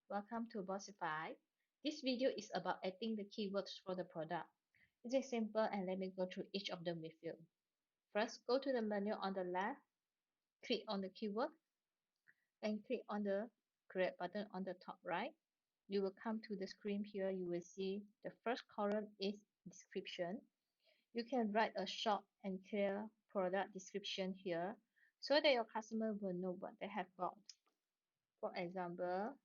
Welcome to Boxify. This video is about adding the keywords for the product. It is simple and let me go through each of them with you. First, go to the menu on the left, click on the keyword, and click on the create button on the top right. You will come to the screen here. You will see the first column is description. You can write a short and clear product description here so that your customer will know what they have bought. For example,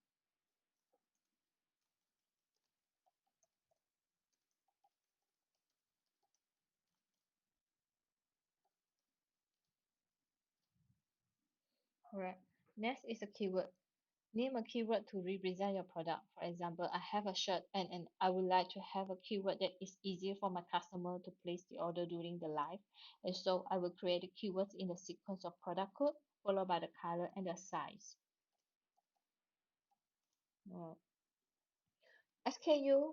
correct. Next is a keyword. Name a keyword to represent your product. For example, I have a shirt and I would like to have a keyword that is easier for my customer to place the order during the live. And so I will create the keywords in the sequence of product code followed by the color and the size. Uh, SKU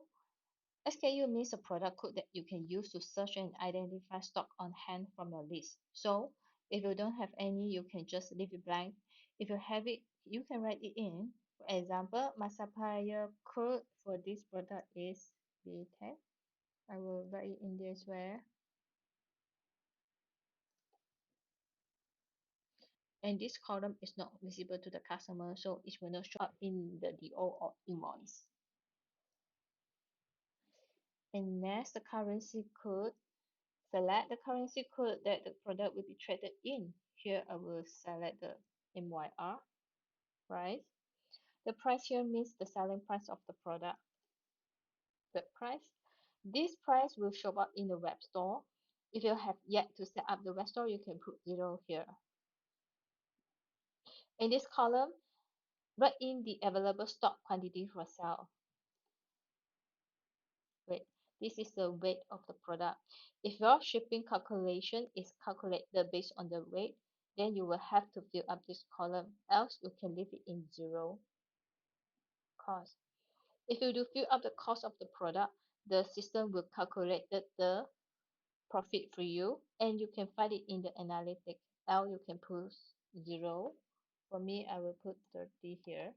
SKU means a product code that you can use to search and identify stock on hand from your list. So if you don't have any, you can just leave it blank. If you have it, you can write it in. For example, my supplier code for this product is B10. I will write it in this way. And this column is not visible to the customer, so it will not show up in the DO or invoice. And next, the currency code. Select the currency code that the product will be traded in. Here I will select the MYR price. The price here means the selling price of the product. The price. This price will show up in the web store. If you have yet to set up the web store, you can put 0 here. In this column, write in the available stock quantity for sale. Wait, this is the weight of the product. If your shipping calculation is calculated based on the weight, then you will have to fill up this column, else you can leave it in 0 cost. If you do fill up the cost of the product, the system will calculate the profit for you and you can find it in the analytics. Else you can put 0. For me, I will put 30 here.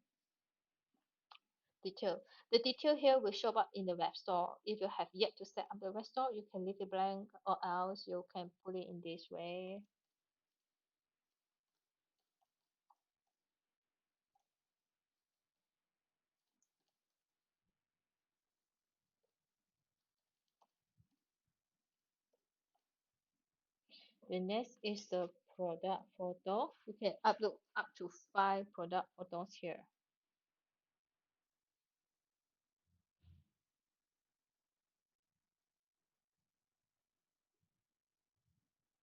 Detail. The detail here will show up in the web store. If you have yet to set up the web store, you can leave it blank or else you can put it in this way. The next is the product photo. You can upload up to 5 product photos here.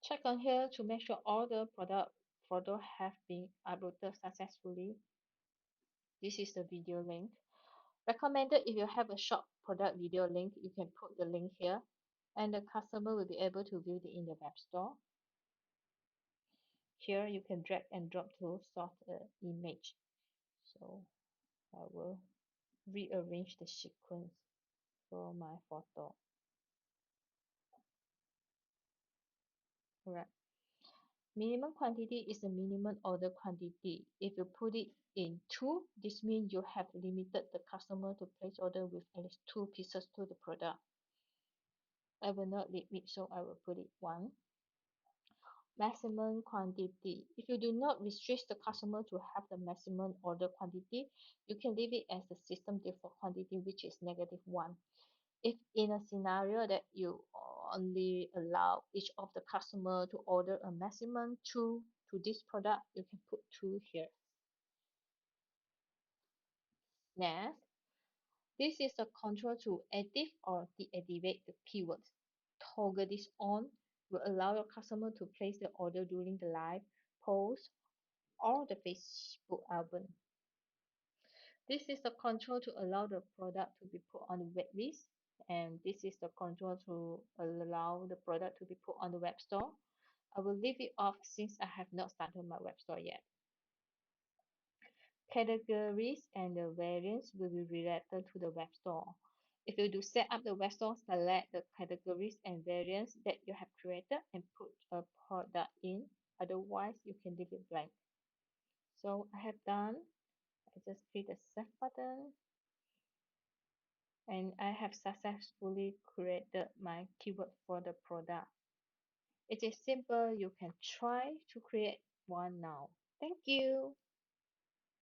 Check on here to make sure all the product photos have been uploaded successfully. This is the video link. Recommended if you have a short product video link, you can put the link here and the customer will be able to view it in the web store. Here you can drag and drop to sort the image. So I will rearrange the sequence for my photo. Alright. Minimum quantity is the minimum order quantity. If you put it in 2, this means you have limited the customer to place order with at least 2 pieces to the product. I will not limit, so I will put it 1. Maximum quantity. If you do not restrict the customer to have the maximum order quantity, you can leave it as the system default quantity, which is -1. If in a scenario that you only allow each of the customer to order a maximum 2 to this product, you can put 2 here. Next, this is the control to edit or deactivate the keywords. Toggle this on will allow your customer to place the order during the live post or the Facebook album. This is the control to allow the product to be put on the wait list, and this is the control to allow the product to be put on the web store. I will leave it off since I have not started my web store yet. Categories and the variants will be related to the web store. If you do set up the web store, select the categories and variants that you have created and put a product in. Otherwise, you can leave it blank. So I have done I just click the save button and I have successfully created my keyword for the product. It is simple. You can try to create one now. Thank you.